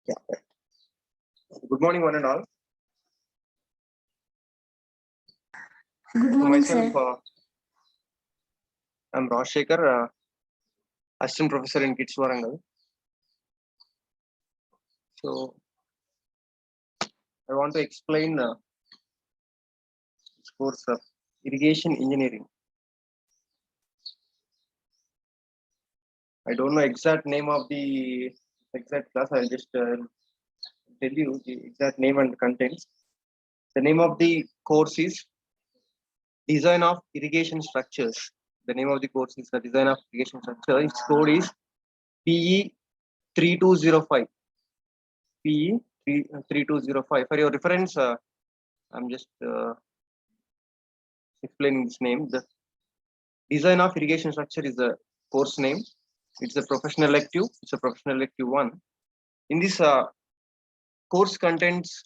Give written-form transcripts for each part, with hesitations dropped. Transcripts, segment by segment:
Yeah. Good morning, one and all. Good morning, Myself, sir. I'm Rajshekhar, assistant professor in KITS Warangal. So, I want to explain this course of irrigation engineering. I don't know exact name of the exact class. I'll just tell you the exact name and contents. The name of the course is Design of Irrigation Structures. The name of the course is the Design of Irrigation Structure. Its code is PE 3205. PE 3205. For your reference, I'm just explaining this name. The Design of Irrigation Structure is the course name. It's a professional elective. It's a professional elective one. In this course contents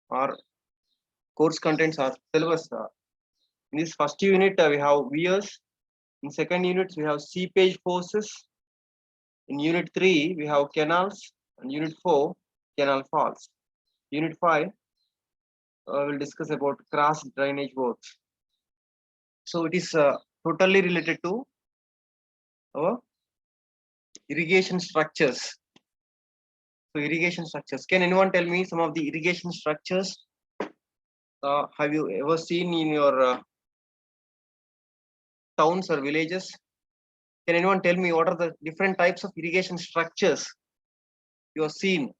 are syllabus. In this first unit, we have weirs. In second unit, we have seepage forces. In unit 3, we have canals. And unit 4, canal falls. Unit 5, we'll discuss about cross drainage works. So it is totally related to our irrigation structures. So irrigation structures. Can anyone tell me some of the irrigation structures? Have you ever seen in your towns or villages? Can anyone tell me what are the different types of irrigation structures you have seen?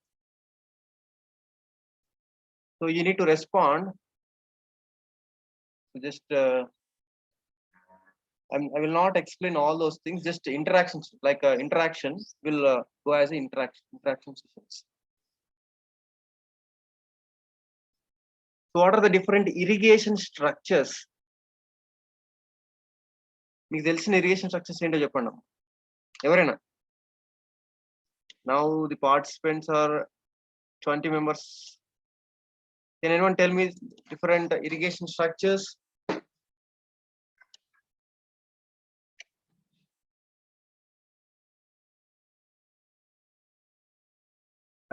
So you need to respond. Just I will not explain all those things. Just interactions, like interaction will go as interaction sessions. So what are the different irrigation structures? మీకు తెలిసిన irrigation structures ఏంటో చెప్పండి ఎవరైనా. Now the participants are 20 members. Can anyone tell me different irrigation structures?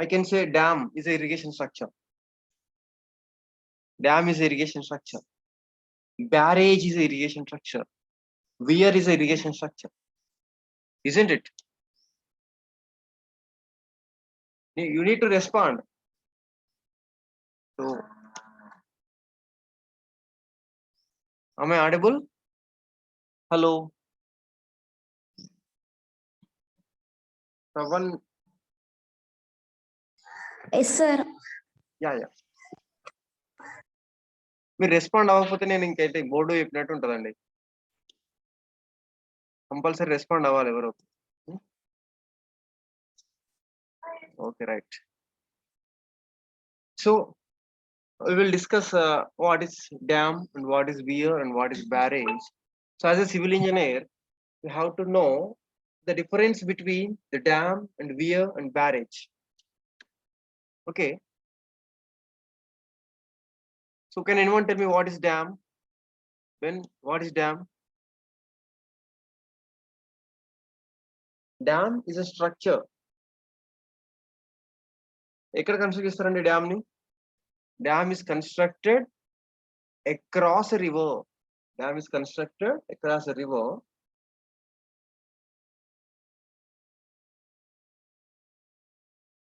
I can say dam is an irrigation structure. Dam is an irrigation structure. Barrage is an irrigation structure. Weir is an irrigation structure. Isn't it? You need to respond. So, am I audible? Hello. Someone. Yes, sir. Yeah. మీరు respond అవ్వకపోతే నేను ఇంకైతే board చెప్పినట్టు ఉంటుందండి. Compulsory respond అవ్వాలి ఎవరు. Okay, right. So we will discuss what is dam and what is weir and what is barrage. So as a civil engineer, you have to know the difference between the dam and weir and barrage. Okay. So can anyone tell me what is dam? What is dam? Dam is a structure. ఎక్కడ construct చేస్తారండి dam ని? Dam is constructed across a river. Dam is constructed across a river.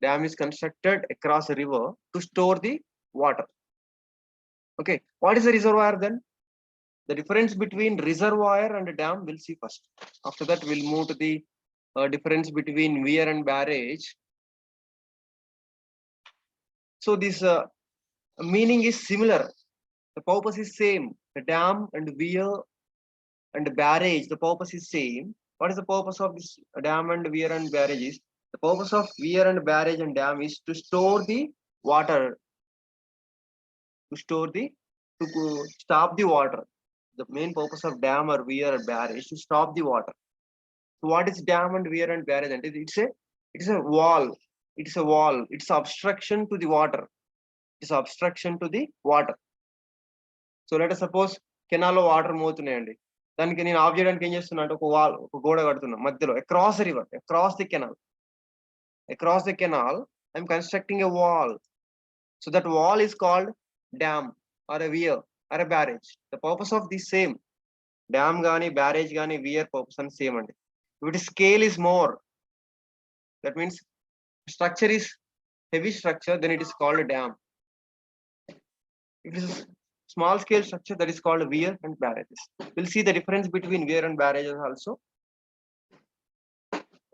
Dam is constructed across a river to store the water. Okay, what is a reservoir then? The difference between reservoir and dam we'll see first. After that we'll move to the difference between weir and barrage. So this meaning is similar. The purpose is same. The dam and weir and barrage, the purpose is same. What is the purpose of this dam and weir and barrage is? The purpose of weir and barrage and dam is to store the water, to stop the water. The main purpose of dam or weir or barrage is to stop the water. So what is dam and weir and barrage? And it's a wall. It's a wall. It's obstruction to the water. It's obstruction to the water. So let us suppose canal లో water మోతున్నాయండి. దానికి నేను of చేయడానికి ఏం చేస్తున్నా అంటే ఒక గోడ కడుతున్నా మధ్యలో across river, across the canal. across the canal, I'm constructing a wall. So that wall is called dam or a weir or a barrage. The purpose of the same dam gani, barrage gani, weir purpose and same. And if its scale is more, that means structure is heavy structure, then it is called a dam. If it is small scale structure, that is called weir and barrages. We'll see the difference between weir and barrages also.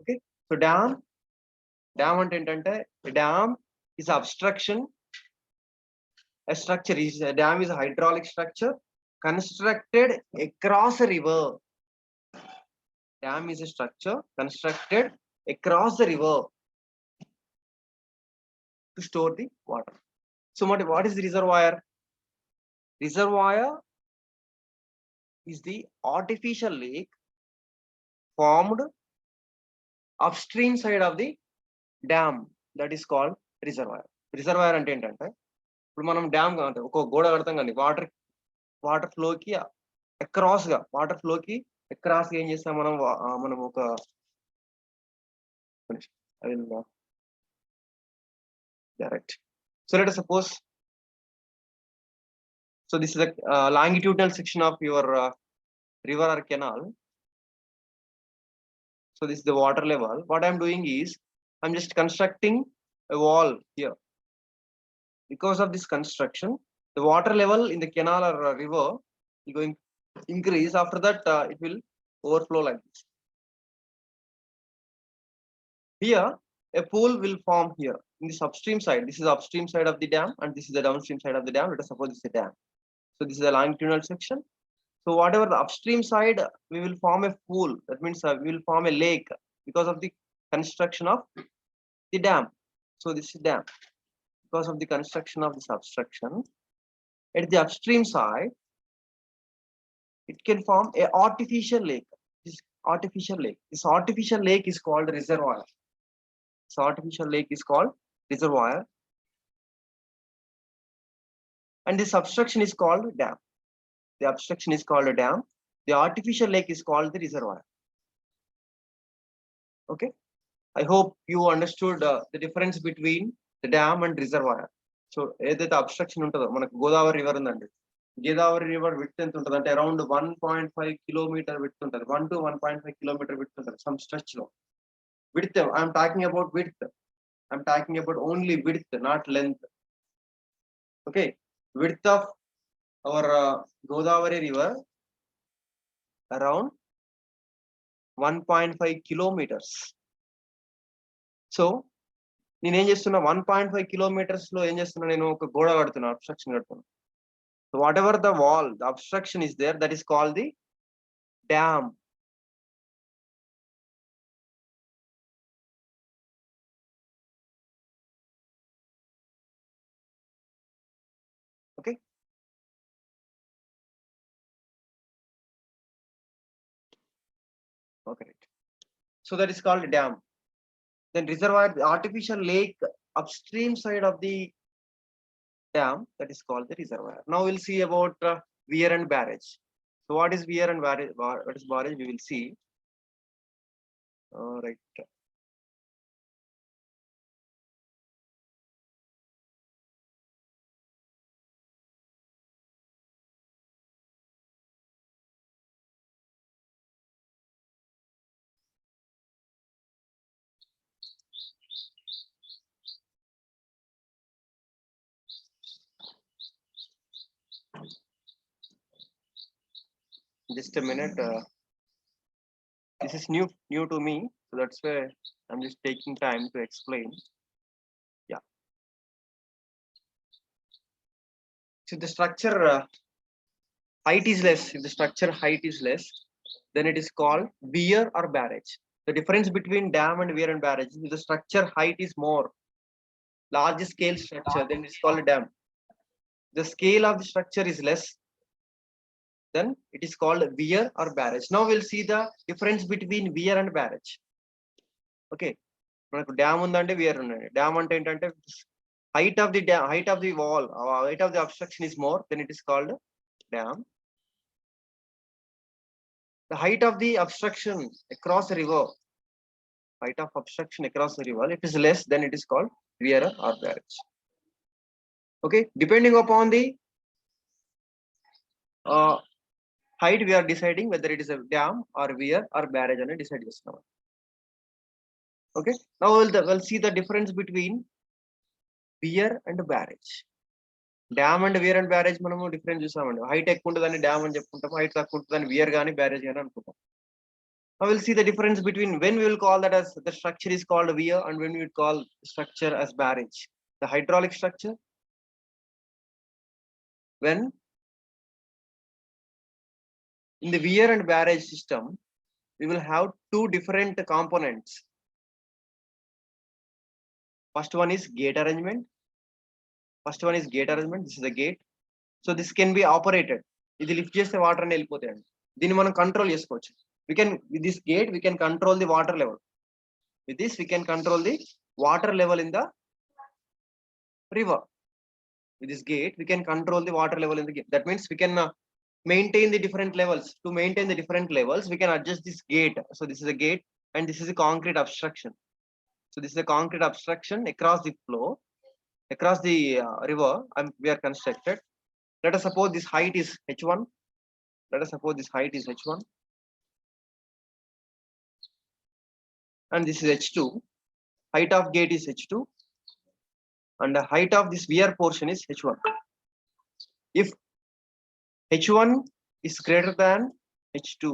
Okay, so dam అంటే ఏంటంటే dam is obstruction. A structure is a dam is a hydraulic structure constructed across a river. Dam is a structure constructed across the river to store the water. So what is the reservoir? Reservoir is the artificial lake formed upstream side of the dam, that is called reservoir. Reservoir అంటే ఏంటంటే ఇప్పుడు మనం dam అంటే ఒక గోడ కడతాం కానీ water ఫ్లోకి across గా ఏం చేస్తాం మనం ఒక direct. So let us suppose, so this is a longitudinal section of your river or canal. So this is the water level. What I'm doing is I'm just constructing a wall here. Because of this construction, the water level in the canal or river is going to increase. After that, it will overflow like this. Here, a pool will form here in this upstream side. This is the upstream side of the dam, and this is the downstream side of the dam. Let us suppose this is a dam. So this is a longitudinal section. So whatever the upstream side, we will form a pool. That means we will form a lake because of the construction of the dam. So this is dam. Because of the construction of this obstruction, at the upstream side, it can form a artificial lake. This artificial lake is called reservoir. This artificial lake is called reservoir, and this obstruction is called dam. The obstruction is called a dam. The artificial lake is called the reservoir. Okay, I hope you understood the difference between the dam and reservoir. So ఏదైతే abstraction ఉంటుందో మనకు Godavari river ఉందండి. Godavari river width ఎంత ఉంటుంది అంటే around 1.5 kilometre width ఉంటుంది. 1 to 1.5 kilometre width ఉంటుంది some stretch లో. Width I'm talking about width. I'm talking about only width, not length. Okay, width of our Godavari river around 1.5 kilometers. So నేనేం చేస్తున్నా 1.5 kilometers లో ఏం చేస్తున్నా, నేను ఒక గోడ కడుతున్నా, అబ్స్ట్రక్షన్ కడుతున్నా. So whatever the wall, the obstruction is there, that is called the dam. Okay, okay, so that is called dam. Then reservoir, the artificial lake upstream side of the dam, that is called the reservoir. Now we'll see about weir and barrage. So what is weir and barrage? What is barrage? We will see. All right. Just a minute. This is new to me, so that's why I'm just taking time to explain. Yeah. So the structure height is less. If the structure height is less, then it is called weir or barrage. The difference between dam and weir and barrage is if the structure height is more, large scale structure, then it's called a dam. The scale of the structure is less, then it is called weir or barrage. Now we'll see the difference between weir and barrage. Okay, మనకు dam ఉందంటే weir ఉందండి. Dam అంటే ఏంటంటే height of the dam, height of the wall, height of the obstruction is more, then it is called dam. The height of the obstruction across a river, height of obstruction across the river. If it is less, then it is called weir or barrage. Okay, depending upon the height, we are deciding whether it is a dam or weir or barrage and decide this now. Okay, now we'll see the difference between weir and barrage. Dam and weir and barrage మనము difference చూసామండి. Height ఎక్కువ ఉంటుందని dam అని చెప్పుకుంటాం, height తక్కువ ఉంటుందని weir గానీ barrage గానీ అనుకుంటాం. Now we'll see the difference between when we will call that as the structure is called weir and when we will call structure as barrage. The hydraulic structure, when in the weir and barrage system, we will have two different components. First one is gate arrangement. This is the gate. So this can be operated. ఇది lift చేస్తే water అని వెళ్ళిపోతాయండి. దీన్ని మనం control చేసుకోవచ్చు. With this gate we can control the water level. With this we can control the water level in the river. With this gate we can control the water level in the gate. That means we can maintain the different levels. To maintain the different levels, we can adjust this gate. So this is a gate and this is a concrete obstruction. So this is a concrete obstruction across the flow, across the river, and we are constructed. Let us suppose this height is h1. And this is h2. Height of gate is h2 and the height of this weir portion is h1. If h1 is greater than h2,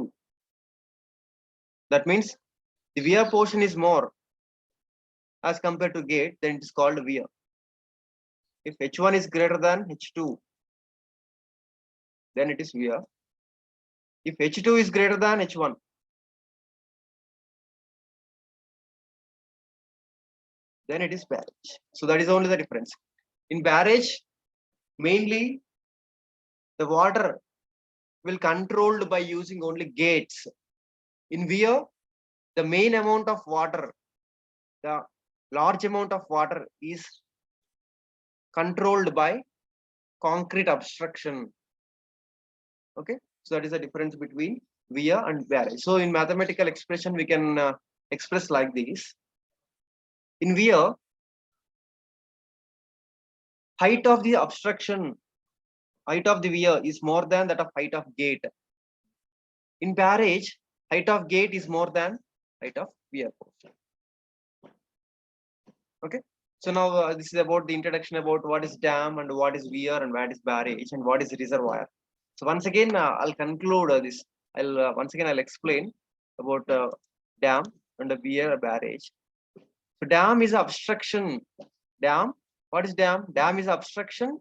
that means the weir portion is more as compared to gate, then it is called weir. If h1 is greater than h2, then it is weir. If h2 is greater than h1, then it is barrage. So that is only the difference. In barrage, mainly the water will controlled by using only gates. In weir, the main amount of water, the large amount of water is controlled by concrete obstruction. Okay, so that is the difference between weir and barrage. So in mathematical expression we can express like this. In weir, height of the obstruction, height of the weir is more than that of height of gate. In barrage, height of gate is more than height of weir portion. Okay, so now this is about the introduction about what is dam and what is weir and what is barrage and what is reservoir. So once again I'll conclude this. I'll explain about dam and the weir barrage. So dam is obstruction. Dam, what is dam? Dam is obstruction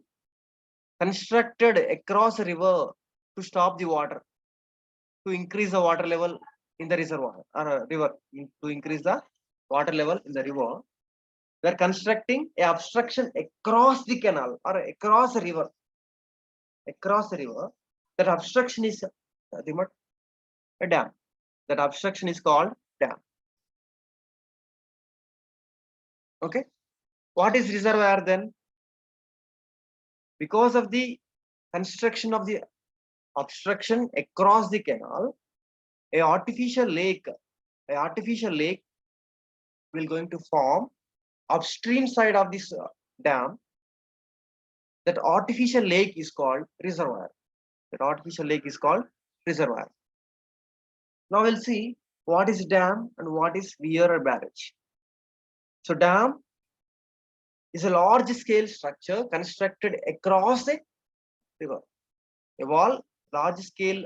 constructed across a river to stop the water, to increase the water level in the reservoir or river. To increase the water level in the river, we are constructing a obstruction across the canal or across a river. Across the river, that obstruction is a dam. That obstruction is called dam. Okay, what is reservoir then? Because of the construction of the obstruction across the canal, a artificial lake will going to form upstream side of this dam. That artificial lake is called reservoir. Now we'll see what is dam and what is weir or barrage. So dam is a large scale structure constructed across a river. A large scale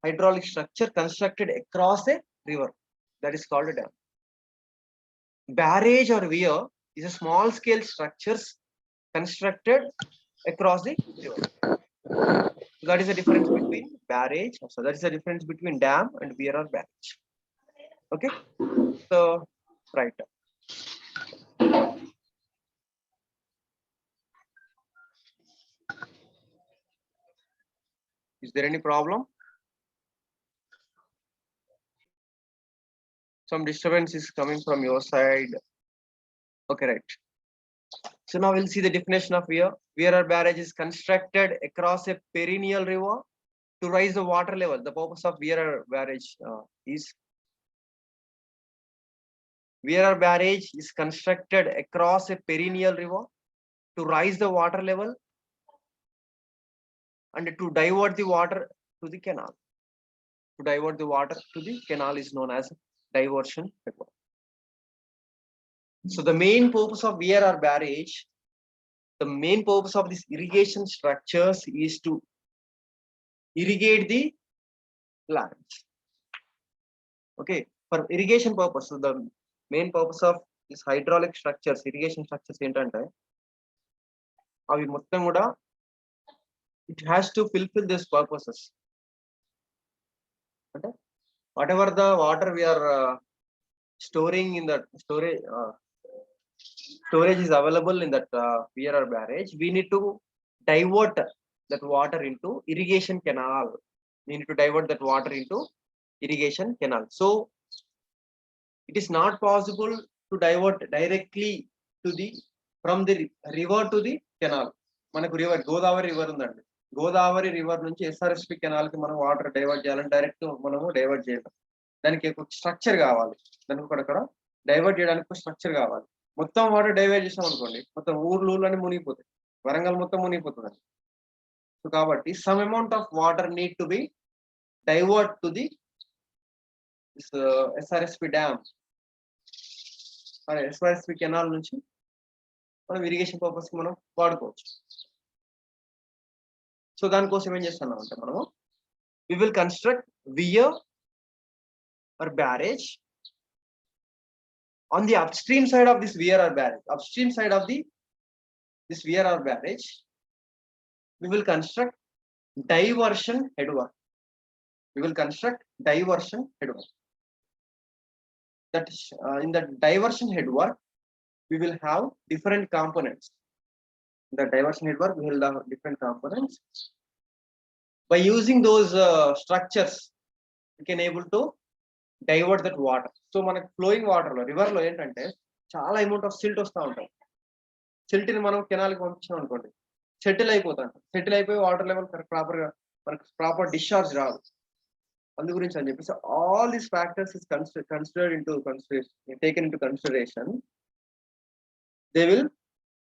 hydraulic structure constructed across a river, that is called a dam. Barrage or weir is a small scale structures constructed across the river. So that is the difference between barrage. So that is the difference between dam and weir or barrage. Okay, so right. Is there any problem? Some disturbance is coming from your side. Okay, right. So now we'll see the definition of weir. Weir or barrage is constructed across a perennial river to raise the water level. The purpose of weir or barrage is VRR barrage is constructed across a perennial river to rise the water level and to divert the water to the canal. To divert the water to the canal is known as diversion network. So the main purpose of VRR barrage, the main purpose of these irrigation structures is to irrigate the lands. Okay, for irrigation purpose, so the main purpose of this hydraulic structures, irrigation structures ఏంటంటే అవి మొత్తం కూడా it has to fulfill these purposes. Okay, whatever the water we are storing in that storage is available in that VRR barrage, we need to divert that water into irrigation canal. We need to divert that water into irrigation canal. So it is not possible to divert directly to the from the river to the canal. మనకు river Godavari river ఉందండి, Godavari river నుంచి SRSP canal కి మనం water divert చేయాలని direct మనము divert చేయడం, దానికి ఒక స్ట్రక్చర్ కావాలి, దానికి అక్కడ డైవర్ట్ చేయడానికి ఒక స్ట్రక్చర్ కావాలి. మొత్తం వాటర్ డైవర్ట్ చేసాం అనుకోండి, మొత్తం ఊర్లన్నీ మునిగిపోతాయి, వరంగల్ మొత్తం మునిగిపోతుంది. సో కాబట్టి some amount of water need to be divert to the SRSP dam, SRSP canal నుంచి మనం ఇరిగేషన్ పర్పస్ మనం వాడుకోవచ్చు. సో దానికోసం ఏం చేస్తున్నాం అంటే మనము we will construct weir or barrage on the upstream side of this VRR barrage. Upstream side of this VRR barrage, we will construct diversion headwork. We will construct diversion headwork. That is, in the diversion headwork, we will have different components. In the diversion headwork, we will have different components. By using those structures, we can able to divert that water. So మనకి flowing water లో river లో ఏంటంటే చాలా amount of silt వస్తూ ఉంటాం. Silt ని మనం కెనాల్కి పంపించాం అనుకోండి, సెటిల్ అయిపోతాం, సెటిల్ అయిపోయి వాటర్ లెవెల్ ప్రాపర్ గా మనకు ప్రాపర్ డిశ్చార్జ్ రాదు. అందు గురించి అని చెప్పేసి all these factors is taken into consideration. They will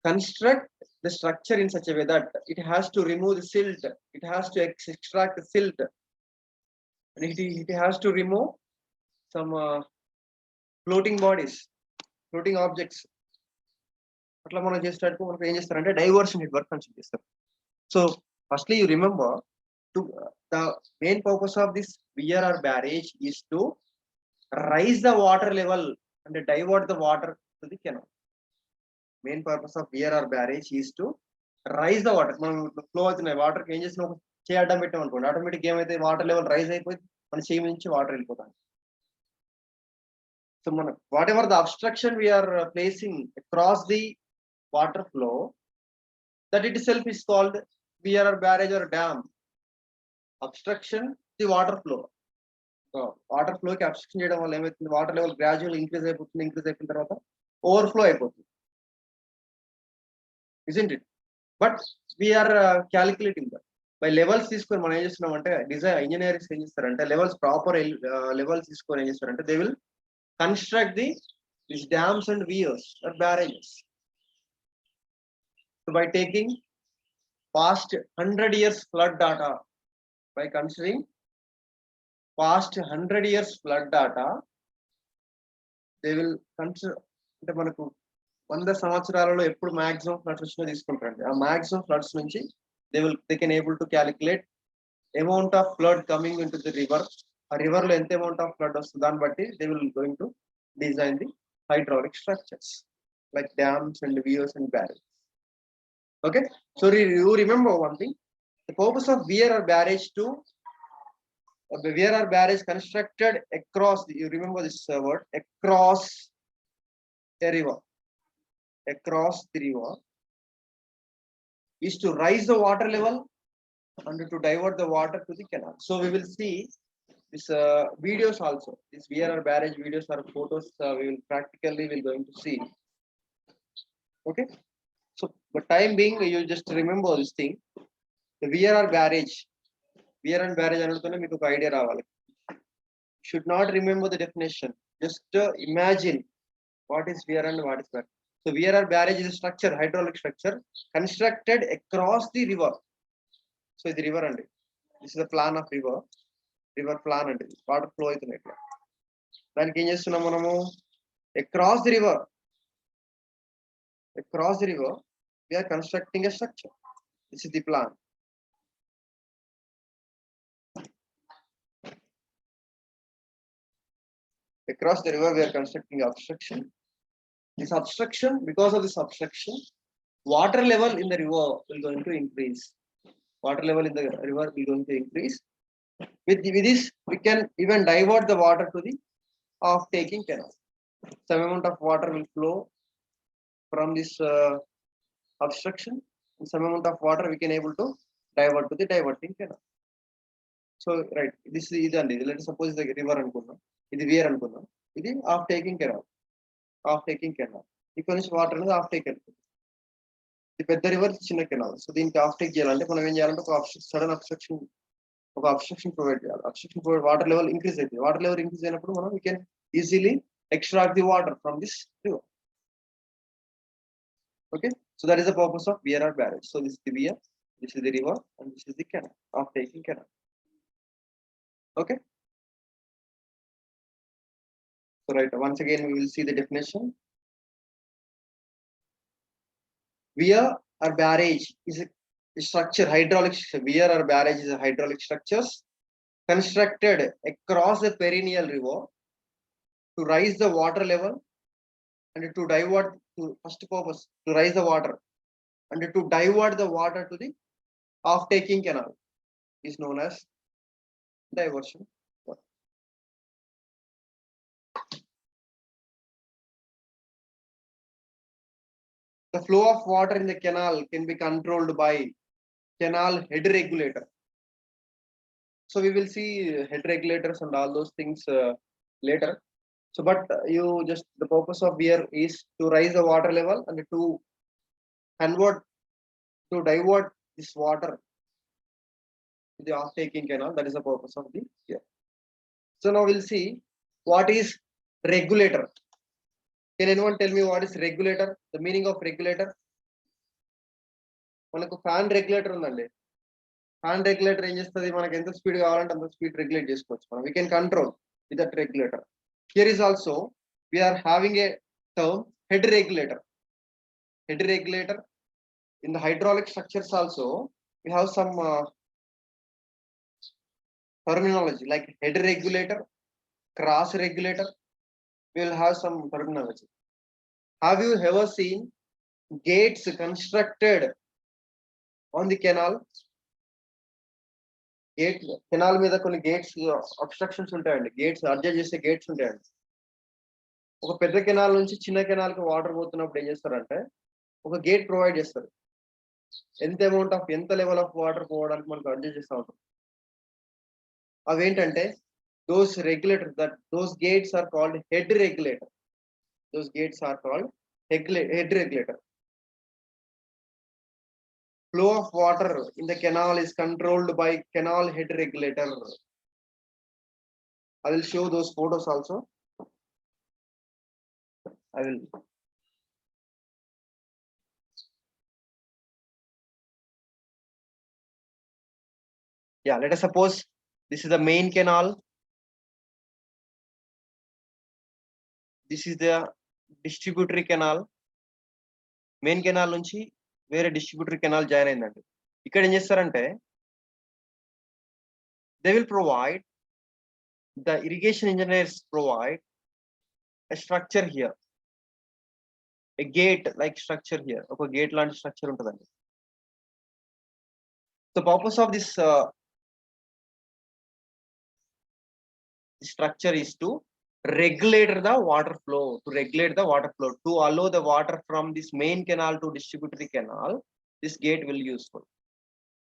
construct the structure in such a way that it has to remove the silt, it has to extract the silt, and it has to remove some floating bodies, floating objects. అట్లా మనం చేసేటప్పుడు మనకు ఏం చేస్తారంటే diversion network అని చేస్తారు. So firstly you remember to the main purpose of this VRR barrage is to rise the water level and divert the water to the canal. Main purpose of VRR barrage is to rise the water. మనం flow అవుతున్న water ఏం చేసిన చేయి అడ్డం పెట్టాం అనుకోండి, automatic ఏమైతే water level rise అయిపోయి మన చేయి నుంచి వాటర్ వెళ్ళిపోతాం. సో మన whatever the obstruction we are placing across the water flow, that itself is called VRR barrage or dam. Obstruction the water flow, water ఫ్లోకి అబ్స్ట్రక్షన్ చేయడం వల్ల ఏమవుతుంది, వాటర్ లెవెల్ గ్రాడ్యువల్ ఇంక్రీజ్ అయిపోయిన తర్వాత overflow అయిపోతుంది, isn't it? But we are calculating that by levels తీసుకొని మనం ఏం చేస్తున్నాం అంటే డిజైన్ ఇంజనీర్స్ ఏం చేస్తారంటే లెవెల్స్ ప్రాపర్ లెవెల్స్ తీసుకొని ఏం చేస్తారంటే they will construct these dams and weirs or barrages. So by taking past 100 years flood data, by considering past 100 years flood data, they will consider అంటే మనకు 100 సంవత్సరాలలో ఎప్పుడు మాక్సిమం ఫ్లడ్స్ వచ్చినా తీసుకుంటారండి. ఆ మాక్సిమం ఫ్లడ్స్ నుంచి they can able to calculate amount of flood coming into the river. ఆ river లో ఎంత అమౌంట్ ఆఫ్ ఫ్లడ్ వస్తుంది దాన్ని బట్టి they will going to design the hydraulic structures like dams and weirs and barrages. Okay, so you remember one thing, the purpose of VRR barrage to VRR barrage constructed across you remember this word, across a river, across the river, is to rise the water level and to divert the water to the canal. So we will see this videos also, this VRR barrage videos or photos we will practically going to see. Okay, so for time being you just remember this thing, the VRR barrage anutone meeku oka idea raavali. Should not remember the definition, just imagine What is weir and what is barrage? So weir or barrage is a structure, hydraulic structure constructed across the river. So the river and this is the plan of river plan and water flow is like then across the river we are constructing a structure. This is the plan. Across the river we are constructing obstruction. This obstruction, because of this obstruction, water level in the river will going to increase. Water level in the river will going to increase. With this, we can even divert the water to the off-taking canal. Some amount of water will flow from this obstruction, and some amount of water we can able to divert to the diverting canal. So, right, this is the let us suppose the river anukunnam, ఇది wear అనుకున్నాం, ఇది off-taking canal. ఇక్కడ నుంచి water అనేది of take వెళ్తుంది. ఇది పెద్ద river, చిన్న కెనాల్. సో దీనికి ఆఫ్ టేక్ చేయాలంటే మనం ఏం చేయాలంటే ఒక సడన్ అబ్స్ట్రక్షన్ ప్రొవైడ్ చేయాలి. Obstruction provide water level increase అవుతుంది. వాటర్ లెవెల్ ఇంక్రీజ్ అయినప్పుడు మనం we can easily extract the water from this river. Okay, so that is the purpose of weir or barrage. So this is the weir, this is the river, and this is the canal, off taking canal. Okay, so right, once again we will see the definition. Weir or barrage is a structure, hydraulic structure. Weir or barrage is a hydraulic structures constructed across the perennial river to raise the water level and to divert to first purpose to raise the water and to divert the water to the off-taking canal is known as diversion. The flow of water in the canal can be controlled by canal head regulator. So we will see head regulators and all those things later. So, but you just the purpose of weir is to raise the water level and to divert this water to the off-taking canal. That is the purpose of the weir. So now we'll see what is regulator. Can anyone tell me what is regulator? The meaning of regulator? మనకు fan regulator ఉందండి. Fan regulator ఏం చేస్తుంది, మనకి ఎంత speed కావాలంటే అంత speed regulate చేసుకోవచ్చు మనం. We can control with that regulator. Here is also we are having a term head regulator. Head regulator in the hydraulic structures also we have some terminology like head regulator, cross regulator. We will have some terminology. Have you ever seen gates constructed on the canal? Gate canal మీద కొన్ని gates obstructions ఉంటాయండి. Gates adjust చేసే gates ఉంటాయండి. ఒక పెద్ద canal నుంచి చిన్న canal కి వాటర్ పోతున్నప్పుడు ఏం చేస్తారంటే ఒక గేట్ ప్రొవైడ్ చేస్తారు. ఎంత లెవెల్ ఆఫ్ వాటర్ పోవడానికి మనకు అడ్జస్ట్ చేస్తూ ఉంటాం. అవేంటంటే those regulators, those gates are called head regulator. Those gates are called head regulator. Flow of water in the canal is controlled by canal head regulator. I will show those photos also. I will. Yeah, let us suppose this is the main canal. This is the distributary canal. Main canal నుంచి వేరే distributary canal join అయిందండి. ఇక్కడ ఏం చేస్తారంటే they will provide, the irrigation engineers provide a structure here, a gate like structure here. ఒక gate లాంటి structure ఉంటుందండి. The purpose of this structure is to regulate the water flow, to allow the water from this main canal to distributary canal. This gate will useful.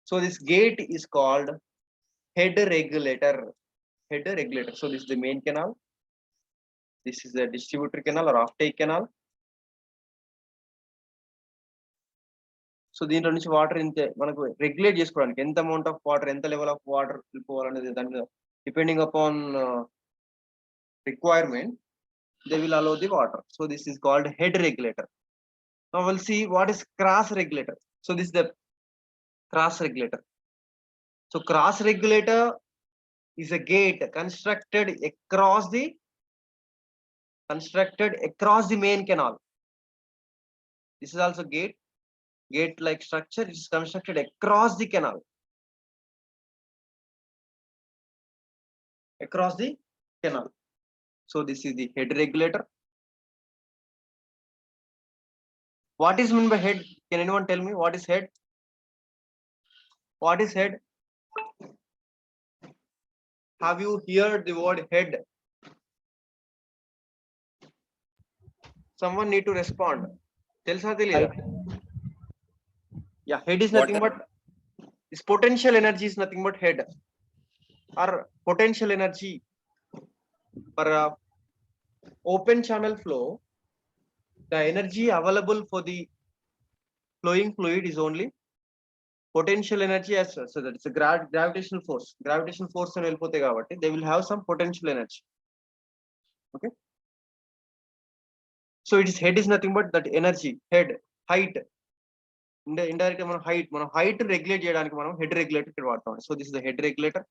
So this gate is called head regulator. So this is the main canal, this is the distributary canal or off-take canal. So దీంట్లో నుంచి water ఇంతే మనకు regulate చేసుకోవడానికి ఎంత amount of water, ఎంత level of water వెళ్ళిపోవాలనేది దాని మీద depending upon requirement, they will allow the water. So this is called head regulator. Now we'll see what is cross regulator. So this is the cross regulator. So cross regulator is a gate constructed across the main canal. This is also gate like structure. It is constructed across the canal. Across the canal. So this is the head regulator. What is meant by head? Can anyone tell me what is head? What is head? Have you heard the word head? Someone need to respond. Telsa telida? Yeah, head is nothing but this potential energy is nothing but head or potential energy for open channel flow. The energy available for the flowing fluid is only potential energy as well. So that it's a gravitational force. Gravitational force and they will have some potential energy. Okay. So its head is nothing but that energy, head, height. Indirect height regulate head regulator. So this is the head regulator.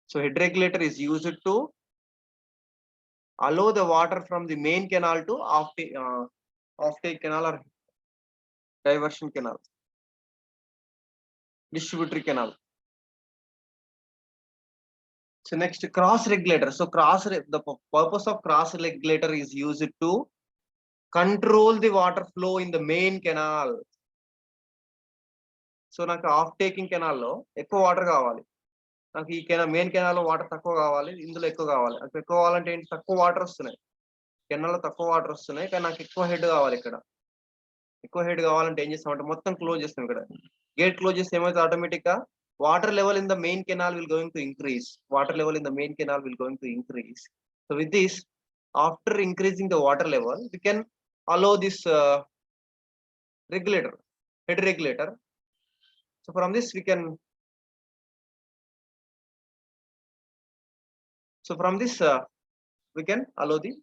So head regulator is used to allow the water from the main canal to offtake canal or diversion canal, distributory canal. So next, cross regulator. So the purpose of cross regulator is used to control the water flow in the main canal. So నాకు of taking కెనాల్లో ఎక్కువ water కావాలి, నాకు ఈ main కెనాల్లో water తక్కువ కావాలి, ఇందులో ఎక్కువ కావాలి. నాకు ఎక్కువ కావాలంటే ఏంటి, తక్కువ వాటర్ వస్తున్నాయి కెనాల్లో, తక్కువ వాటర్ వస్తున్నాయి, కానీ నాకు ఎక్కువ హెడ్ కావాలి. ఇక్కడ ఎక్కువ హెడ్ కావాలంటే ఏం చేస్తామంటే మొత్తం క్లోజ్ చేస్తాం. ఇక్కడ గేట్ క్లోజ్ చేస్తే ఏమైతే ఆటోమేటిక్ గా water level in the main canal will going to increase. Water level in the main canal will going to increase. So with this, after increasing the water level, we can allow this regulator, head regulator. So from this we can, we can allow the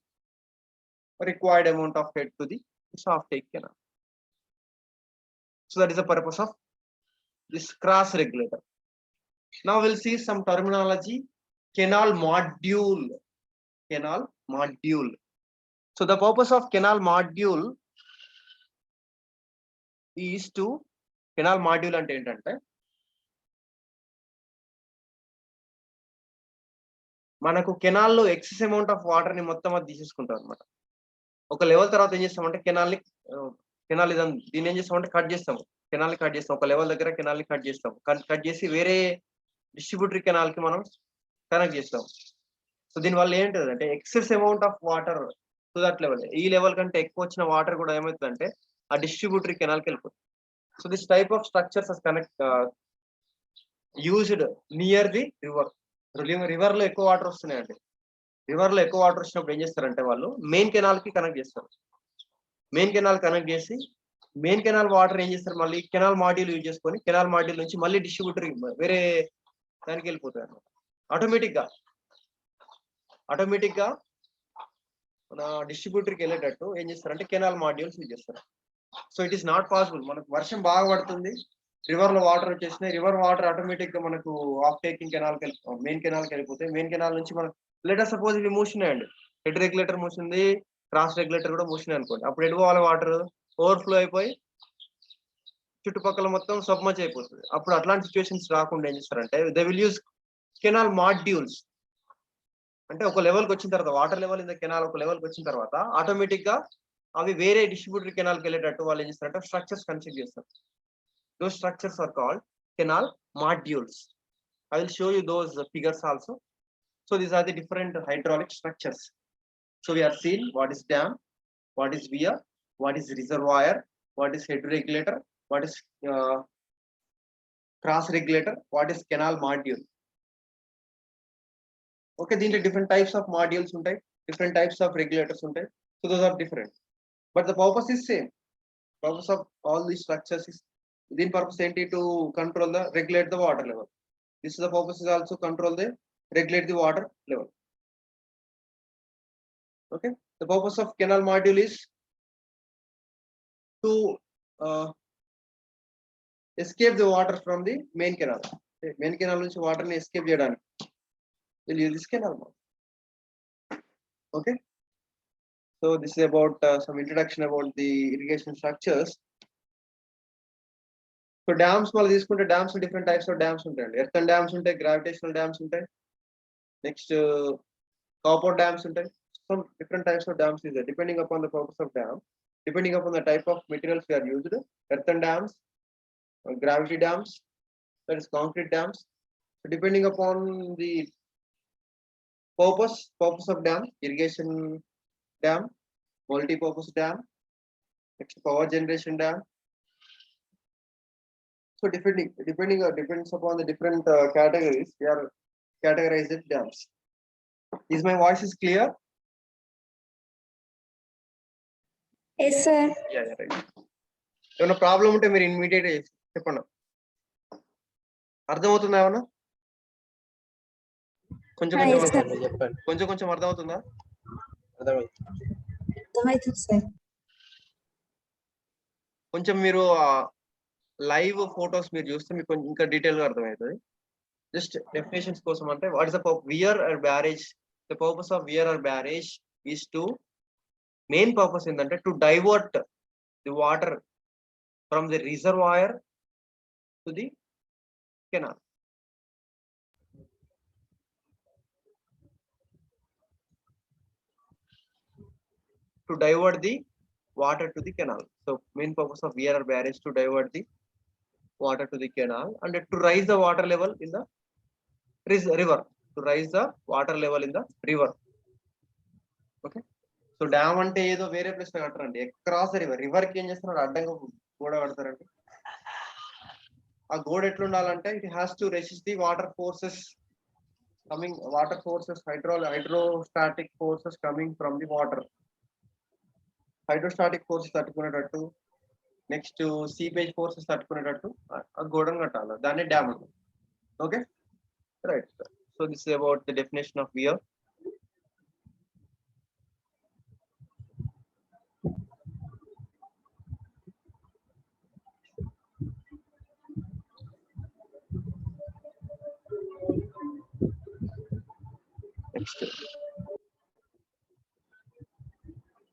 required amount of head to the offtake canal. So that is the purpose of this cross regulator. Now we'll see some terminology. Canal module. Canal module. So the purpose of canal module is to, canal module ante entante మనకు కెనాల్లో excess amount of water ని మొత్తం అది తీసేసుకుంటాం అనమాట. ఒక level తర్వాత ఏం చేస్తామంటే canal దీన్ని ఏం చేస్తామంటే కట్ చేస్తాము. కెనాల్ కట్ చేస్తాం, ఒక లెవెల్ దగ్గర కెనాల్ ని కట్ చేస్తాం. కట్ చేసి వేరే డిస్ట్రిబ్యూటరీ కెనాల్ కి మనం కనెక్ట్ చేస్తాం. సో దీని వల్ల ఏంటంటే excess amount of water to that level, ఈ లెవెల్ కంటే ఎక్కువ వచ్చిన వాటర్ కూడా ఏమవుతుందంటే ఆ డిస్ట్రిబ్యూటరీ కెనాల్ కి వెళ్ళిపోతుంది. So this type of structures used near the river. River లో ఎక్కువ వాటర్ వస్తున్నాయండి. రివర్ లో ఎక్కువ వాటర్ వచ్చినప్పుడు ఏం చేస్తారంటే వాళ్ళు మెయిన్ కెనాల్ కి కనెక్ట్ చేస్తారు. మెయిన్ కెనాల్ కనెక్ట్ చేసి మెయిన్ కెనాల్ వాటర్ ఏం చేస్తారు, మళ్ళీ కెనాల్ మాడ్యూల్ యూజ్ చేసుకొని కెనాల్ మాడ్యూల్ నుంచి మళ్ళీ డిస్ట్రిబ్యూటరీ వేరే దానికి వెళ్ళిపోతాయి అన్నమాట. ఆటోమేటిక్ గా మన డిస్ట్రిబ్యూటర్కి వెళ్ళేటట్టు ఏం చేస్తారంటే కెనాల్ మాడ్యూల్స్ యూజ్ చేస్తారు. So it is not possible. మనకు వర్షం బాగా పడుతుంది, రివర్ లో వాటర్ వచ్చేసినాయి, రివర్ వాటర్ ఆటోమేటిక్ గా మనకు of taking canal main canal కి వెళ్ళిపోతాయి. మెయిన్ కెనాల్ నుంచి మనం లెటర్ సపోజ్ ఇవి మూసినాయండి, హెడ్ రెగ్యులేటర్ మూసింది, క్రాస్ రెగ్యులేటర్ కూడా మూసినాయి అనుకోండి. అప్పుడు ఎటు పోవాలి, వాటర్ ఓవర్ఫ్లో అయిపోయి చుట్టుపక్కల మొత్తం సబ్మర్జ్ అయిపోతుంది. అప్పుడు అట్లాంటి సిచ్యువేషన్స్ రాకుండా ఏం చేస్తారంటే they will use canal modules. అంటే ఒక లెవెల్కి వచ్చిన తర్వాత, water level in the canal ఒక లెవెల్కి వచ్చిన తర్వాత ఆటోమేటిక్ గా అవి వేరే డిస్ట్రిబ్యూటరీ కెనాల్కి వెళ్ళేటట్టు వాళ్ళు ఏం చేస్తారంటే స్ట్రక్చర్స్ కన్స్ట్రక్ట్ చేస్తారు. Those structures are called canal modules. I will show you those figures also. So these are the different hydraulic structures. So we are seeing what is dam, what is weir, what is reservoir, what is head regulator, what is cross regulator, what is canal module. Okay, these are different types of modules untai, different types of regulators untai. So those are different, but the purpose is same. Purpose of all these structures is, దీని purpose ఏంటి, to control the regulate the water level. This the purpose is also control the regulate the water level. Okay, the purpose of canal module is to escape the water from the main canal. Okay, main canal నుంచి water ని escape చేయడానికి we'll use this canal module. Okay, so this is about some introduction about the irrigation structures. So dams mala తీసుకుంటే dams different types of dams ఉంటాయండి. Earthen dams ఉంటాయి, gravitational dams ఉంటాయి, next copper dams ఉంటాయి. Some different types of dams is there depending upon the purpose of dam, depending upon the type of materials we are used. Earthen dams, gravity dams, that is concrete dams. So depending upon the purpose of dam, irrigation dam, multi-purpose dam, next power generation dam. So depends upon the different categories we are categorized dams. Is my voice is clear? Yes, sir. Yeah, right. ఏమైనా problem ఉంటే మీరు immediate చెప్పండి. అర్థమవుతుందా ఏమన్నా? కొంచెం Yes, కొంచెం sir. చెప్పండి. కొంచెం కొంచెం అర్థమవుతుందా? అర్థమవుతుంది సార్. కొంచెం మీరు లైవ్ ఫోటోస్ మీరు చూస్తే మీకు కొంచెం ఇంకా డీటెయిల్ గా అర్థమవుతుంది. జస్ట్ డెఫినేషన్స్ కోసం అంటే what is the weir or barrage, the purpose of weir or barrage is to, main purpose ఏంటంటే to divert the water from the reservoir to the canal. To divert the water to the canal. So main purpose of weir or barrage to divert the water to the canal and to raise the water level in the river. To raise the water level in the river. Okay. So dam ante ఏదో వేరే place లో కట్టరండి, across river. River కి ఏం చేస్తున్నారు, అడ్డంగా గోడ కడతారండి. ఆ గోడ ఎట్లుండాలంటే it has to resist the water forces coming, water forces, hydrostatic forces coming from the water. Hydrostatic forces తట్టుకునేటట్టు, నెక్స్ట్ సీపేజ్ ఫోర్సెస్ తట్టుకునేటట్టు ఆ గోడను కట్టాలి, దాన్ని డ్యామ్ అంటారు. Okay, right. So this is about the definition of weir.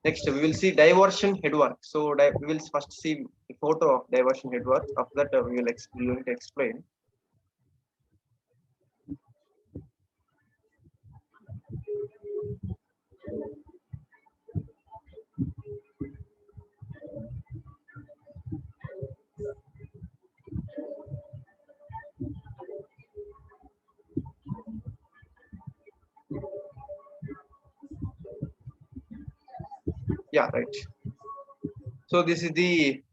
Next we will see diversion headwork. So we will first see the photo of diversion headwork. After that we will going to explain. Yeah, right. So this is the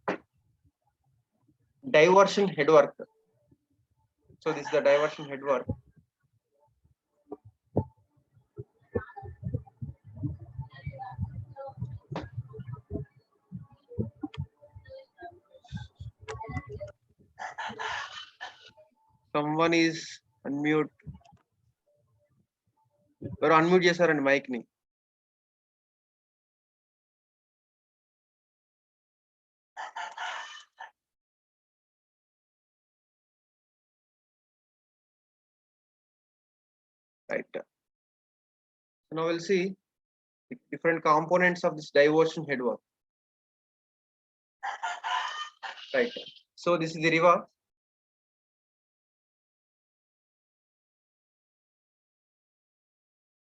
diversion headwork. So this is the diversion headwork. Someone is unmute. Or unmute చేశారండి mic ని. Right. So now we'll see different components of this diversion headwork. Right. So this is the river.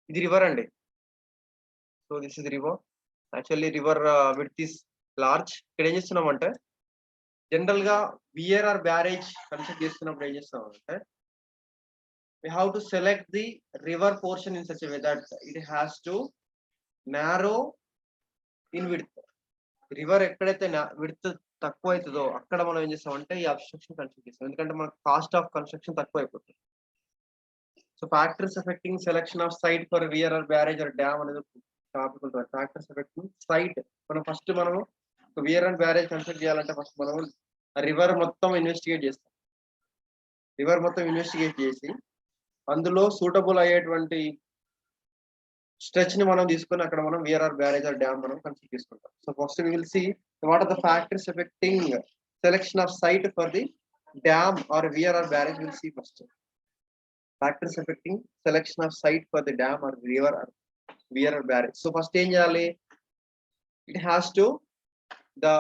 This river and so this is the river. Actually river width is large. ఇక్కడ ఏం చేస్తున్నామంటే general గా we're or barrage construct చేస్తున్నప్పుడు ఏం చేస్తామంటే we have to select the river portion in such a way that it has to narrow in width. River ఎక్కడైతే width తక్కువ అవుతుందో అక్కడ మనం ఏం చేస్తామంటే ఈ అబ్స్ట్రక్షన్ కన్స్ట్రక్ట్ చేస్తాం, ఎందుకంటే మనకు కాస్ట్ ఆఫ్ కన్స్ట్రక్షన్ తక్కువ అయిపోతుంది. So factors affecting selection of site for weir or barrage or dam అనేది టాపిక్ ఉంటుంది. ఫ్యాక్టర్స్ ఎఫెక్టింగ్ సైట్, మనం వియర్ అండ్ బ్యారేజ్ కన్స్ట్రక్ట్ చేయాలంటే ఫస్ట్ మనం రివర్ మొత్తం ఇన్వెస్టిగేట్ చేస్తాం. రివర్ మొత్తం ఇన్వెస్టిగేట్ చేసి అందులో సూటబుల్ అయ్యేటువంటి స్ట్రెచ్ ని మనం తీసుకొని అక్కడ మనం VRR బ్యారేజ్ ఆర్ డ్యామ్ మనం కన్సిడర్ చేసుకుంటాం. So first we will see what are the factors affecting selection of site for the dam or VRR barrage. Will see first factors affecting selection of site for the dam or VRR barrage. So first ఏం చేయాలి, it has to the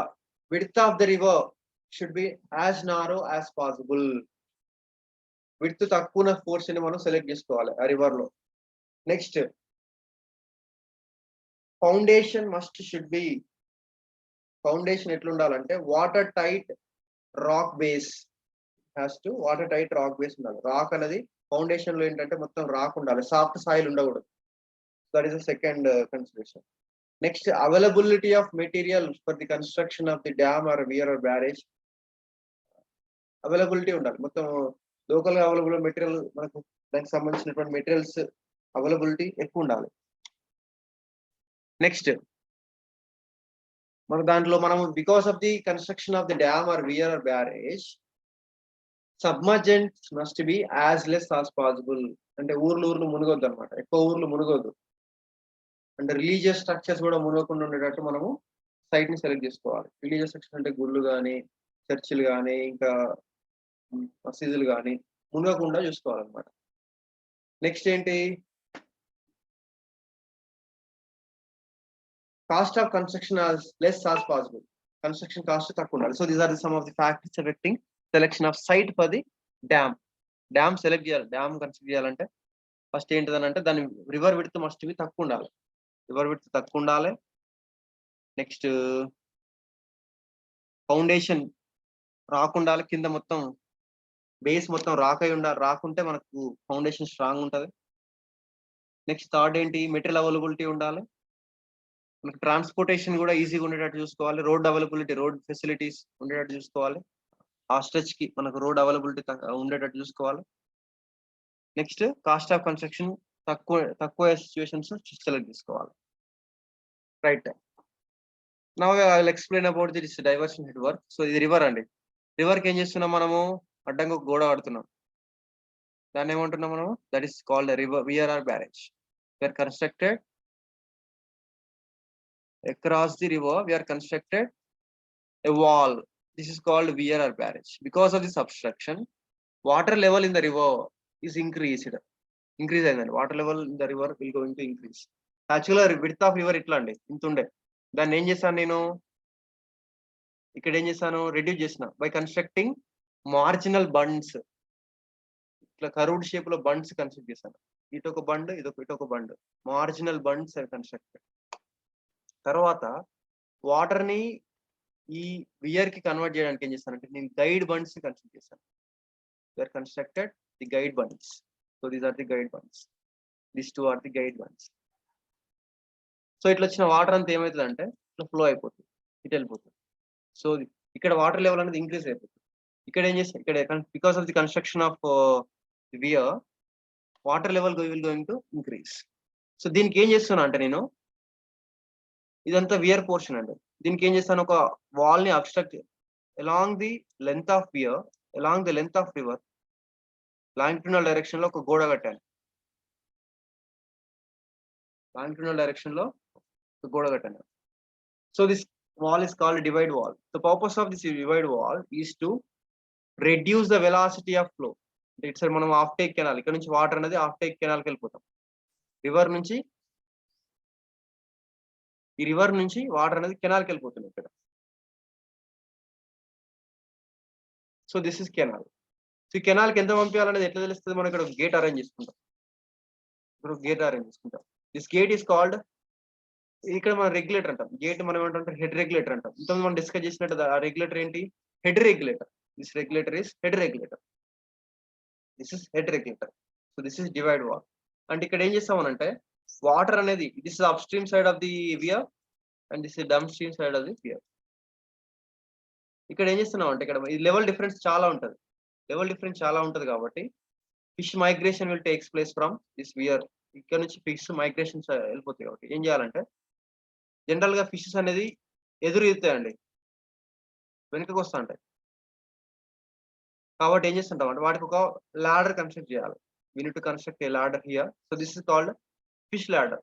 width of the river should be as narrow as possible. width తక్కువ force ని మనం select చేసుకోవాలి ఆ river లో. Next foundation should be, foundation ఎట్లా ఉండాలంటే water tight rock base water tight rock base ఉండాలి. Rock అనేది ఫౌండేషన్ లో ఏంటంటే మొత్తం రాక్ ఉండాలి, సాఫ్ట్ సాయిల్ ఉండకూడదు. That is the second consideration. Next availability of material for the construction of the dam or VRR barrage. Availability ఉండాలి, మొత్తం local గా అవైలబుల్ మెటీరియల్ మనకు దానికి సంబంధించినటువంటి మెటీరియల్స్ అవైలబిలిటీ ఎక్కువ ఉండాలి. నెక్స్ట్ మన దాంట్లో మనం because of the construction of the dam or VRR barrage submergence must be as less as possible. అంటే ఊర్లు మునగొద్దు అనమాట, ఎక్కువ ఊర్లు మునగొద్దు. అంటే రిలీజియస్ స్ట్రక్చర్స్ కూడా మునగకుండా ఉండేటట్టు మనము సైట్ ని సెలెక్ట్ చేసుకోవాలి. రిలీజియస్ స్ట్రక్చర్ అంటే గుళ్ళు కానీ చర్చిలు కానీ ఇంకా మసీదులు కానీ మునగకుండా చూసుకోవాలన్నమాట. నెక్స్ట్ ఏంటి, cost of construction as less as possible. Construction cost తక్కువ ఉండాలి. So these are some of the factors affecting selection of site for the dam. Dam select చేయాలి, డ్యామ్ కన్స్ట్రక్ట్ చేయాలంటే ఫస్ట్ ఏంటిదని అంటే దాని రివర్ విడ్త్ మస్ట్ బి తక్కువ ఉండాలి, river width తక్కువ ఉండాలి. నెక్స్ట్ ఫౌండేషన్ రాకుండాలి, కింద మొత్తం బేస్ మొత్తం రాకై ఉండాలి, రాకుంటే మనకు ఫౌండేషన్ స్ట్రాంగ్ ఉంటుంది. నెక్స్ట్ థర్డ్ ఏంటి, మెటీరియల్ అవైలబిలిటీ ఉండాలి, మనకి ట్రాన్స్పోర్టేషన్ కూడా ఈజీగా ఉండేటట్టు చూసుకోవాలి. రోడ్ అవైలబిలిటీ, రోడ్ ఫెసిలిటీస్ ఉండేటట్టు చూసుకోవాలి. ఆ స్ట్రెచ్ కి మనకు రోడ్ అవైలబిలిటీ ఉండేటట్టు చూసుకోవాలి. నెక్స్ట్ కాస్ట్ ఆఫ్ కన్స్ట్రక్షన్ తక్కువ సిచ్యువేషన్స్ సెలెక్ట్ చేసుకోవాలి. Right, now I will explain about this diversion head work. So ఇది రివర్ అండి. రివర్ కి ఏం చేస్తున్నాం మనము, అడ్డంగా ఒక గోడ కడుతున్నాం, దాన్ని ఏమంటున్నాం మనము, that is called river VRR barrage. Weir constructed across the river, we are constructed a wall. This is called VRR barrage. Because of this obstruction, water level in the river is increased. Increase అయిందండి, water level in the river will going to increase. Actually width of river ఇట్లా అండి, ఇంత ఉండే, దాన్ని ఏం చేశాను నేను ఇక్కడ ఏం చేశాను, రెడ్యూస్ చేసిన బై కన్స్ట్రక్టింగ్ మార్జినల్ బండ్స్. ఇట్లా కర్వ్డ్ షేప్ లో బండ్స్ కన్స్ట్రక్ట్ చేశాను, ఇటొక బండ్ ఇటొక బండ్, మార్జినల్ బండ్స్ కన్స్ట్రక్టెడ్. తర్వాత వాటర్ ని ఈ వియర్ కి కన్వర్ట్ చేయడానికి ఏం చేస్తానంటే నేను గైడ్ బండ్స్ కన్స్ట్రక్ట్ చేశాను. We are constructed the guide bunds. So these are the guide bunds, these two are the guide bunds. So ఇట్లా వచ్చిన వాటర్ అంతా ఏమవుతుంది అంటే ఇట్లా ఫ్లో అయిపోతుంది, ఇటు వెళ్ళిపోతుంది. సో ఇక్కడ వాటర్ లెవెల్ అనేది ఇంక్రీజ్ అయిపోతుంది. ఇక్కడ ఏం చేస్తాం, ఇక్కడ because of the construction of weir water level will going to increase. So దీనికి ఏం చేస్తున్నా అంటే నేను, ఇదంతా వియర్ పోర్షన్ అండి, దీనికి ఏం చేస్తాను, ఒక వాల్ ని obstruct along the length of weir, along the length of river, longitudinal direction లో ఒక గోడ కట్టాను, లాంగిట్యూడినల్ డైరెక్షన్ లో ఒక గోడ కట్టాను. So this wall is called divide wall. The purpose of this divide wall is to reduce the velocity of flow. It's మనం of take canal, ఇక్కడ నుంచి వాటర్ అనేది ఆఫ్ టేక్ కెనాల్ కి వెళ్ళిపోతాం. రివర్ నుంచి ఈ రివర్ నుంచి వాటర్ అనేది కెనాల్ కి వెళ్ళిపోతుంది ఇక్కడ. So this is canal. So ఈ కెనాల్ కి ఎంత పంపించాలనేది ఎట్లా తెలుస్తుంది, మనం ఇక్కడ గేట్ అరేంజ్ చేసుకుంటాం. ఇప్పుడు గేట్ అరేంజ్ చేసుకుంటాం. దిస్ గేట్ ఈస్ కాల్డ్, ఇక్కడ మనం రెగ్యులేటర్ అంటాం, గేట్ మనం ఏంటంటే హెడ్ రెగ్యులేటర్ అంటాం. ఇంతకుముందు మనం డిస్కస్ చేసినట్టు ఆ రెగ్యులేటర్ ఏంటి, head regulator. This regulator is head regulator, this is head regulator. So this is divide wall. అంటే ఇక్కడ ఏం చేస్తామనంటే వాటర్ అనేది, this is upstream side of the weir and this is downstream side of the weir. ఇక్కడ ఏం చేస్తున్నాం అంటే ఇక్కడ ఈ లెవెల్ డిఫరెన్స్ చాలా ఉంటుంది, లెవెల్ డిఫరెన్స్ చాలా ఉంటుంది కాబట్టి fish migration will takes place from this weir. ఇక్కడ నుంచి ఫిష్ మైగ్రేషన్స్ వెళ్ళిపోతాయి కాబట్టి ఏం చేయాలంటే జనరల్ గా ఫిషెస్ అనేది ఎదురు ఈదుతాయండి, వెనుకకు వస్తూ ఉంటాయి. కాబట్టి ఏం చేస్తుంటాం అంటే వాటికి ఒక ladder కన్స్ట్రక్ట్ చేయాలి. We need to construct a ladder here. So this is called fish ladder.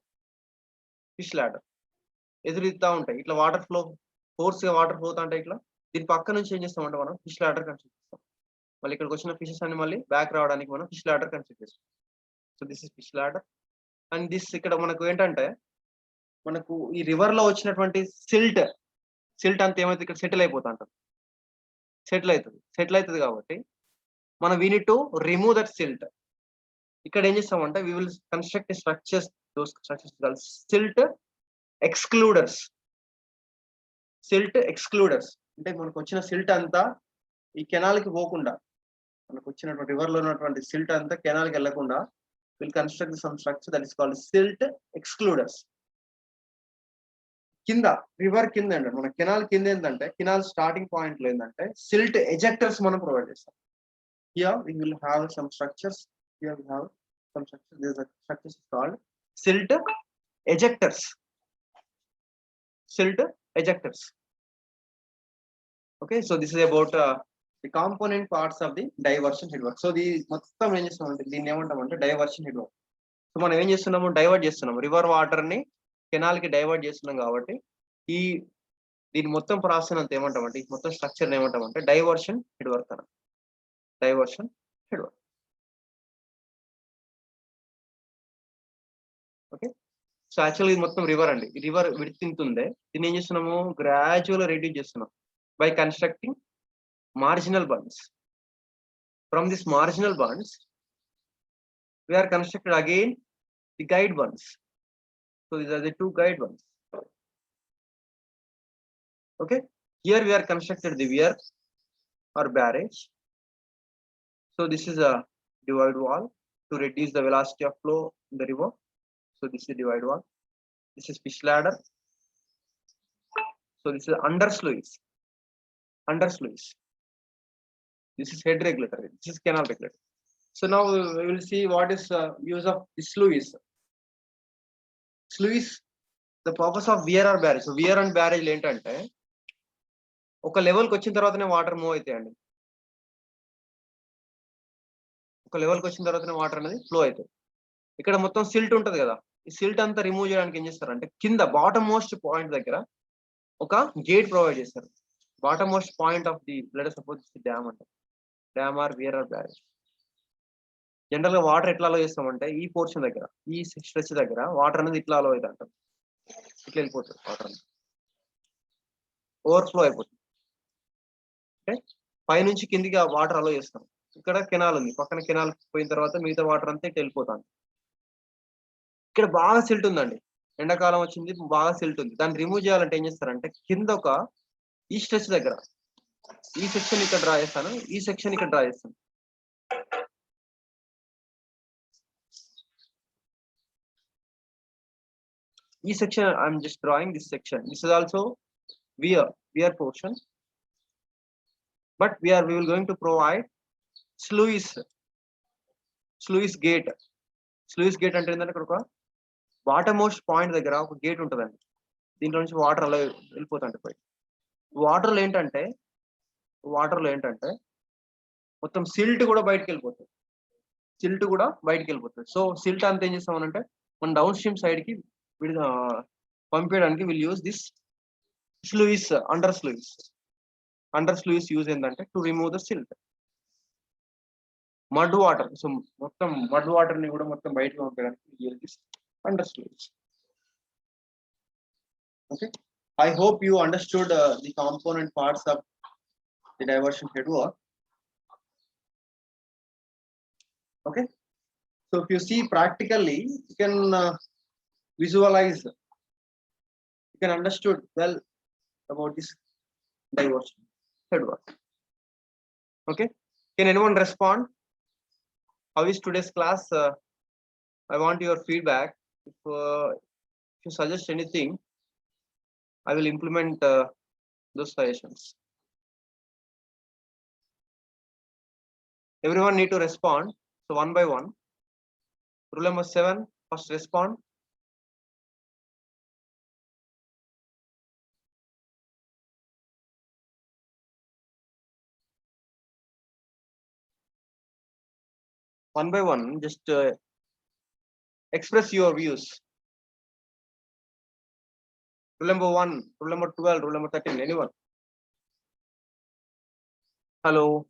Fish ladder ఎదురుతా ఉంటాయి. ఇట్లా వాటర్ ఫ్లో ఫోర్స్‌గా వాటర్ ఫ్లో అవుతా ఉంటాయి ఇట్లా. దీని పక్క నుంచి ఏం చేస్తామంటే మనం ఫిష్ లాడర్ కన్స్ట్రక్ట్ చేస్తాం. మళ్ళీ ఇక్కడికి వచ్చిన ఫిషెస్ అన్ని మళ్ళీ బ్యాక్ రావడానికి మనం ఫిష్ లాడర్ కన్స్ట్రక్ట్ చేస్తాం. So this is fish ladder. And this ఇక్కడ మనకు ఏంటంటే మనకు ఈ రివర్ లో వచ్చినటువంటి సిల్ట్ అంతా ఏమైతే ఇక్కడ సెటిల్ అయిపోతా ఉంటుంది. సెటిల్ అవుతుంది కాబట్టి మనం we need to remove that silt. ఇక్కడ ఏం చేస్తామంటే we will construct structures, those structures silt excluders. అంటే మనకు వచ్చిన సిల్ట్ అంతా ఈ కెనాల్ కి పోకుండా, మనకు వచ్చినటువంటి రివర్ లో ఉన్నటువంటి సిల్ట్ అంతా కెనాల్ కి వెళ్లకుండా will construct some structure that is called silt excluders. కింద రివర్ కింద అండి, మన కెనాల్ కింద ఏంటంటే కెనాల్ స్టార్టింగ్ పాయింట్ లో ఏంటంటే సిల్ట్ ఎజెక్టర్స్ మనం ప్రొవైడ్ చేస్తాం. Here we will have some structures. These are structures called silt ejectors. Okay, so this is about the component parts of the diversion headwork. So the మొత్తం ఏం చేస్తామంటే దీన్ని ఏమంటామంటే diversion head work. So మనం ఏం చేస్తున్నాము, divert చేస్తున్నాము river water ని కెనాల్ కి డైవర్ట్ చేస్తున్నాం కాబట్టి ఈ దీని మొత్తం ప్రాసెస్ అంతా ఏమంటామంటే ఈ మొత్తం స్ట్రక్చర్ ఏమంటామంటే డైవర్షన్ హెడ్ వర్క్ అన్న. Diversion head work. Okay, so actual ఇది మొత్తం రివర్ అండి. ఈ రివర్ విడుతుందే దీన్ని ఏం చేస్తున్నాము, గ్రాడ్యువల్ రెడ్యూస్ చేస్తున్నాం by constructing marginal bunds. From this marginal bunds we are constructed again the guide bunds. So these are the two guide bunds. Okay, here we are constructed the weir or barrage. So this is a divide wall to reduce the velocity of flow in the river. So this is divide wall. This is fish ladder. So this is under sluice. This is head regulator. This is canal regulator. So now we will see what is use of the sluice. The purpose of weir or barrage. So weir and barrage ఏంటంటే ఒక level కి వచ్చిన తర్వాతనే water move అవుతాయండి. ఒక level కి వచ్చిన తర్వాతనే వాటర్ అనేది ఫ్లో అవుతాయి. ఇక్కడ మొత్తం సిల్ట్ ఉంటది కదా, ఈ సిల్ట్ అంతా రిమూవ్ చేయడానికి ఏం చేస్తారంటే కింద బాటమ్ మోస్ట్ పాయింట్ దగ్గర ఒక గేట్ ప్రొవైడ్ చేస్తారు. Bottom most point of the let us suppose dam అంటే dam or weir or barrage. General గా వాటర్ ఎట్లా అలో చేస్తామంటే ఈ పోర్షన్ దగ్గర, ఈ స్ట్రెచ్ దగ్గర వాటర్ అనేది ఇట్లా అలో అవుతుంది అంటాం. ఇట్లా వెళ్ళిపోతుంది వాటర్ అనేది, ఓవర్ఫ్లో అయిపోతుంది. అంటే పైనుంచి కిందికి ఆ వాటర్ అలో చేస్తాం. ఇక్కడ కెనాల్ ఉంది, పక్కన కెనాల్ పోయిన తర్వాత మిగతా వాటర్ అంతా ఇట్లా వెళ్ళిపోతుంది. ఇక్కడ బాగా సిల్ట్ ఉందండి, ఎండాకాలం వచ్చింది, బాగా సిల్ట్ ఉంది. దాన్ని రిమూవ్ చేయాలంటే ఏం చేస్తారంటే కింద ఒక ఈ స్ట్రెచ్ దగ్గర ఈ సెక్షన్ ఇక్కడ డ్రా చేస్తాను, ఈ సెక్షన్ ఇక్కడ డ్రా చేస్తాను. ఈ section I'm just drawing this section. This is also weir portion, but we will going to provide sluice gate. Sluice gate అంటే ఏంటంటే ఇక్కడ ఒక బాటమ్ మోస్ట్ పాయింట్ దగ్గర ఒక గేట్ ఉంటుందండి. దీంట్లో నుంచి వాటర్ అలా వెళ్ళిపోతుంది. పోయి వాటర్లో ఏంటంటే మొత్తం సిల్ట్ కూడా బయటకు వెళ్ళిపోతుంది. సో సిల్ట్ అంతా ఏం చేస్తామనంటే మనం డౌన్ స్ట్రీమ్ సైడ్ కి పంపించడానికి will use this sluice. Under sluice use ఏంటంటే to remove the silt. Mud water, so మొత్తం మడ్ వాటర్ ని కూడా మొత్తం బయటకు పంపించడానికి use this under sluice. Okay, I hope you understood the component parts of the diversion head work. Okay, so if you see practically, you can visualize, you can understood well about this diversion head work. Okay, can anyone respond? How is today's class? I want your feedback. If you suggest anything, I will implement those suggestions. Everyone need to respond. So one by one. Rule number 7, first respond. One by one, just express your views. Rule number 1, rule number 12, rule number 13. Anyone? Hello.